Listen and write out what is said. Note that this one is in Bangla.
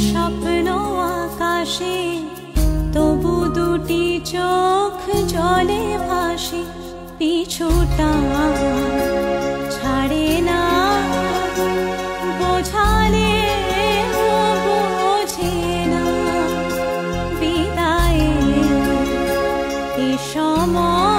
স্বপ্ন আকাশে তবু দুটি চোখ জলে ভাসে পিছুটা ছাড়ে না বোঝালে বোঝে না বিদায়ে এ সময়